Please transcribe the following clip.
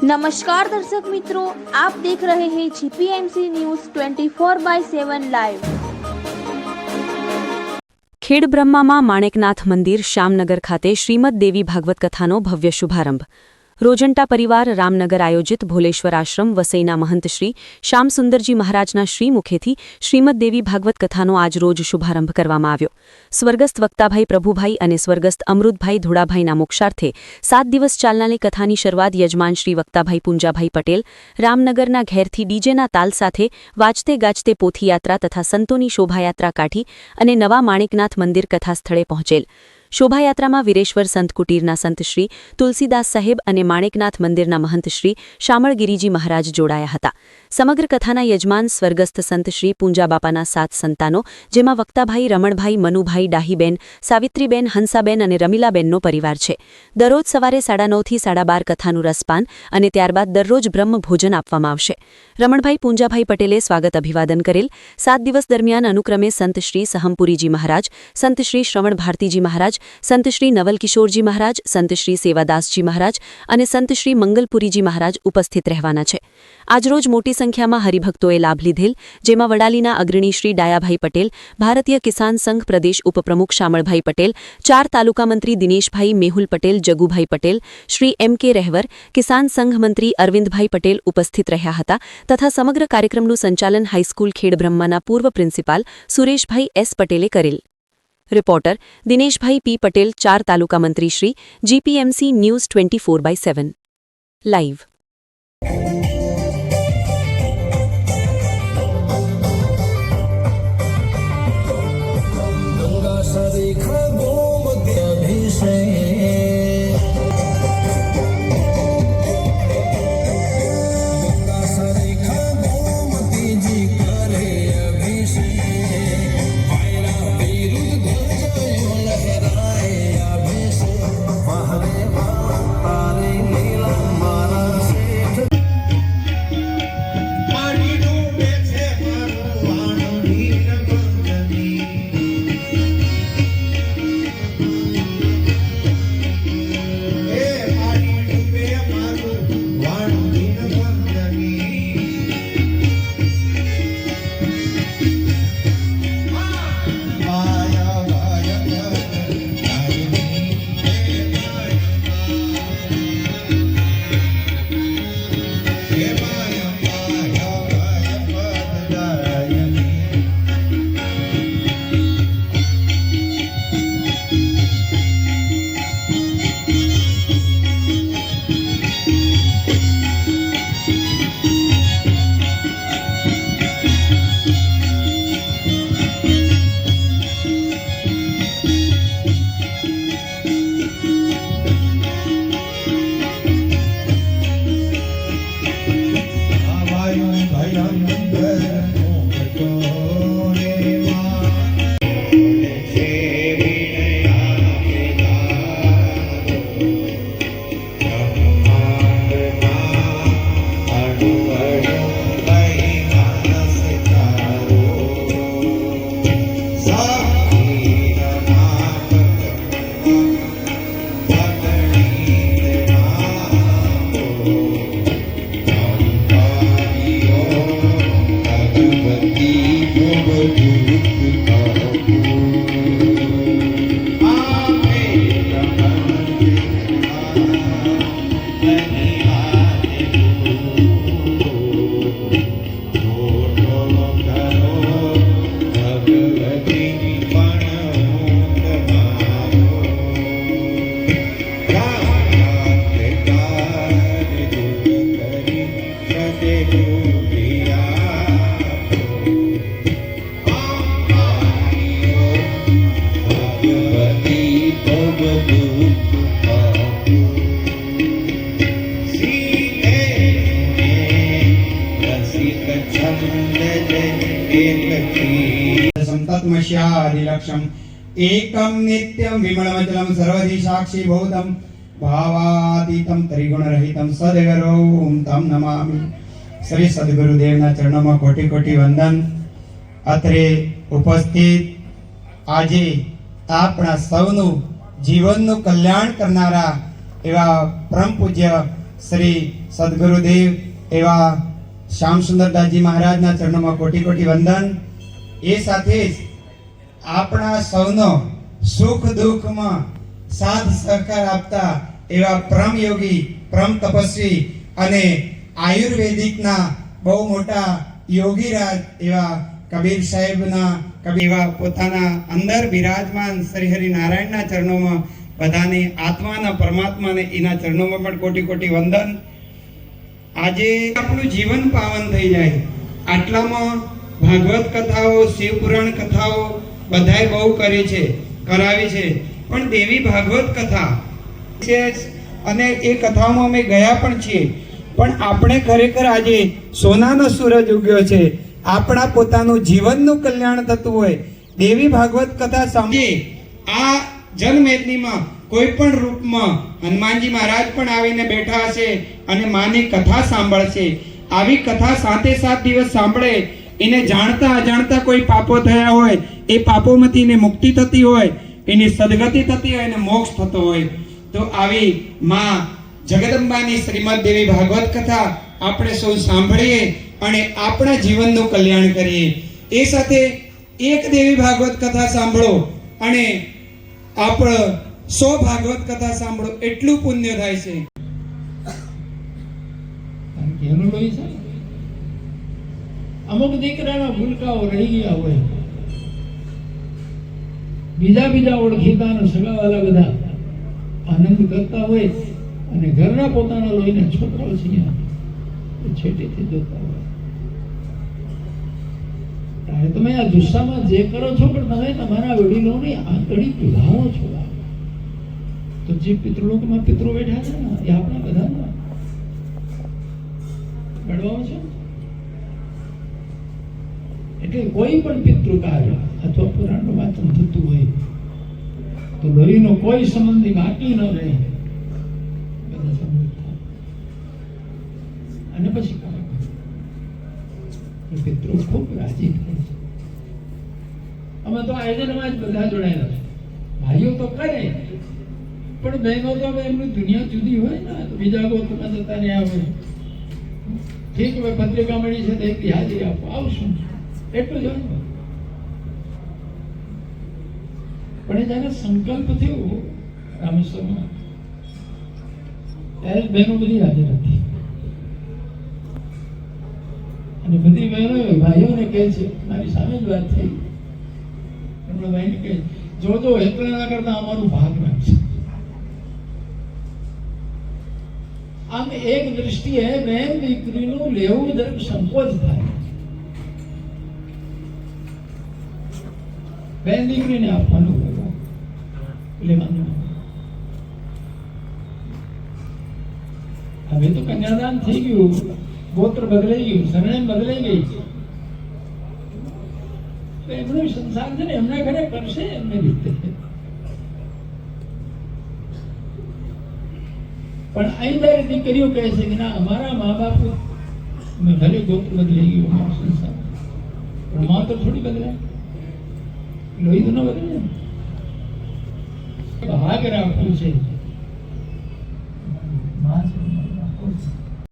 नमस्कार दर्शक मित्रों, आप देख रहे हैं जीपीएमसी न्यूज़ 24/7 लाइव। ખેડબ્રહ્મામાં માણેકનાથ મંદિર શ્યામનગર ખાતે શ્રીમદ દેવી ભાગવત કથાનો ભવ્ય શુભારંભ। રોજંટા પરિવાર રામનગર આયોજિત ભોલેશ્વર આશ્રમ વસઈના મહંત શ્રી શ્યામસુંદરજી મહારાજના શ્રી મુખેથી શ્રીમદ દેવી ભાગવત કથાનો આજ રોજ શુભારંભ કરવામાં આવ્યો। સ્વર્ગસ્થ વક્તાભાઈ પ્રભુભાઈ અને સ્વર્ગસ્થ અમૃતભાઈ ધોળાભાઈના મોક્ષાર્થે 7 દિવસ ચાલનારી કથાની શરૂઆત યજમાન શ્રી વક્તાભાઈ પુંજાભાઈ પટેલ રામનગરના ઘેરથી ડીજેના તાલ સાથે વાજતે ગાજતે પોથીયાત્રા તથા સંતોની શોભાયાત્રા કાઢી અને નવા માણેકનાથ મંદિર કથા સ્થળે પહોંચેલ। શોભાયાત્રામાં વીરેશ્વર સંત કુટીરના સંત શ્રી તુલસીદાસ સાહેબ અને માણેકનાથ મંદિરના મહંત શ્રી શામળગીરીજી મહારાજ જોડાયા હતા। સમગ્ર કથાના યજમાન સ્વર્ગસ્થ સંત શ્રી પૂંજાબાપાના 7 સંતાનો, જેમાં વક્તાભાઈ રમણભાઈ, મનુભાઈ, ડાહીબેન, સાવિત્રીબેન, હંસાબેન અને રમીલાબેનનો પરિવાર છે। દરરોજ સવારે 9:30 થી 12:30 કથાનું રસપાન અને ત્યારબાદ દરરોજ બ્રહ્મ ભોજન આપવામાં આવશે। રમણભાઈ પૂંજાભાઈ પટેલે સ્વાગત અભિવાદન કરેલ। 7 દિવસ દરમિયાન અનુક્રમે સંત શ્રી સહમપુરીજી મહારાજ, સંત શ્રી શ્રવણ ભારતીજી મહારાજ, સંત શ્રી નવલકિશોરજી મહારાજ, સંત શ્રી સેવાદાસજી મહારાજ અને સંત શ્રી મંગલપુરીજી મહારાજ ઉપસ્થિત રહેવાના છે। આજરોજ મોટી સંખ્યામાં હરિભક્તોએ લાભ લીધેલ, જેમાં વડાલીના અગ્રણી શ્રી ડાયાભાઈ પટેલ, ભારતીય કિસાન સંઘ પ્રદેશ ઉપપ્રમુખ શામળભાઈ પટેલ, 4 તાલુકા મંત્રી દિનેશભાઈ મેહુલ પટેલ, જગુભાઈ પટેલ, શ્રી એમ કે રહેવર, કિસાન સંઘ મંત્રી અરવિંદભાઈ પટેલ ઉપસ્થિત રહ્યા હતા તથા સમગ્ર કાર્યક્રમનું સંચાલન હાઈસ્કૂલ ખેડબ્રહ્માના પૂર્વ પ્રિન્સિપાલ સુરેશભાઈ એસ પટેલે કરેલ। રિપોર્ટર દિનેશભાઈ પી પટેલ, 4 તાલુકા મંત્રી શ્રી, જીપીએમસી ન્યૂઝ 24/7 લાઈવ। संतत्मस्यादिलक्ष्यम् एकं नित्यं विमलमचलं सर्वधि साक्षी भूतं भावातीतं त्रिगुणरहितं सद्गुरुं तं नमामि। श्री सद्गुरुदेवना चरणों कोटि कोटि वंदन। અત્રે ઉપસ્થિત આજે આપણા સૌનું જીવનનું કલ્યાણ કરનારા એવા પરમ પૂજ્ય શ્રી સદગુરુદેવ એવા શ્યામસુંદરદાસજી મહારાજના ચરણોમાં કોટી કોટી વંદન. એ સાથે જ આપણા સૌનો સુખ દુઃખમાં સાથ સહકાર આપતા એવા પરમ યોગી, પરમ તપસ્વી અને આયુર્વેદિકના બહુ મોટા યોગીરાજ એવા કબીર સાહેબના એવા પોતાના અંદર બિરાજમાન શ્રી હરિનારાયણના ચરણોમાં બધાને આત્માના પરમાત્માને એના ચરણોમાં પણ કોટી કોટી વંદન. આજે આપણું જીવન પાવન થઈ જાય આટલામાં ભાગવત કથાઓ, શિવ પુરાણ કથાઓ બધાએ બહુ કરી છે, કરાવી છે, પણ દેવી ભાગવત કથા છે અને એ કથાઓમાં અમે ગયા પણ છીએ. પણ આપણે ખરેખર આજે સોનાનો સૂરજ ઉગ્યો છે. આપણા પોતાનું જીવનનું કલ્યાણ થતું હોય દેવી ભાગવત કથા સાંભળીએ. આ જનમેદનીમાં કોઈ પણ રૂપમાં હનુમાનજી મહારાજ પણ આવીને બેઠા હશે અને માની કથા સાંભળશે. આવી કથા 7 દિવસ સાંભળે, એને જાણતા અજાણતા કોઈ પાપો થયા હોય, એ પાપોમાંથી એને મુક્તિ થતી હોય, એની સદગતિ થતી હોય, એને મોક્ષ થતો હોય. તો આવી માં જગદંબાની શ્રીમદ દેવી ભાગવત કથા આપણે સૌ સાંભળીએ અને આપણા જીવનનું કલ્યાણ કરીએ. એ સાથે એક દેવી ભાગવત કથા સાંભળો અને આપણે 100 ભાગવત કથા સાંભળો, એટલું પુણ્ય થાય છે. એનું લોહી છે. અમુક દીકરાના ભૂલકાઓ રહી ગયા હોય, બીજા ઓળખીતા અને સગાવાલા બધા આનંદ કરતા હોય અને ઘરના પોતાના લોહીના છોકરાઓ છે છેટેથી જોતા હોય. ત્યારે તમે આ જુસ્સામાં જે કરો છો, પણ તમે તમારા વડીલોની આંતળી પીડાવો છો. તો જે પિતૃલોકમાં પિતૃ બેઠા છે ને, એ આપણા બધાના બળવાઓ છે. એટલે કોઈ પણ પિતૃ કાર્ય અથવા પુરાણનું વાંચન થતું હોય તો લોહીનો કોઈ સંબંધી બાકી ન રહે, બધા સંબંધ થાય. અને પછી પિતૃ ખૂબ રાજી થાય છે. અમે તો આયોજનમાં જ બધા જોડાયેલા છે. ભાઈઓ તો કરે, પણ બહેનો તો એમની દુનિયા જુદી હોય ને, તો બીજા ગોતમાં જતા રહ્યા હોય. ઠીક હવે પત્રિકા મળી છે તો એક હાજરી આપો, આવશું, એટલું જ. પણ એ જયારે સંકલ્પ થયો રામેશ્વરમાં, ત્યારે બહેનો બધી હાજર હતી. અને બધી બહેનો ભાઈઓને કહે છે, મારી સામે જ વાત થઈ, એમના ભાઈને કહે, જોજો એટલા કરતા અમારું ભાગ રાખશે. આમ એક દ્રષ્ટિએ બેન દીકરીનું લેવું જરાક સંકોચ થાય. બેન દીકરીને આપવાનું લેવાનું. હવે તો કન્યાદાન થઈ ગયું, ગોત્ર બદલાઈ ગયું, સરનેમ બદલાઈ ગઈ. તો એમનો સંસાર છે ને એમના ઘરે કરશે એમને રીતે. પણ અહીં દરેક દીકરીઓ કહે છે કે ના, અમારા મા બાપ ભલે ગોત્ર બદલાઈ ગયું, અમારો સંસાર, પણ મા તો થોડી બદલાય, લોહી તો ન બદલે. ભાગ રાખવું છે.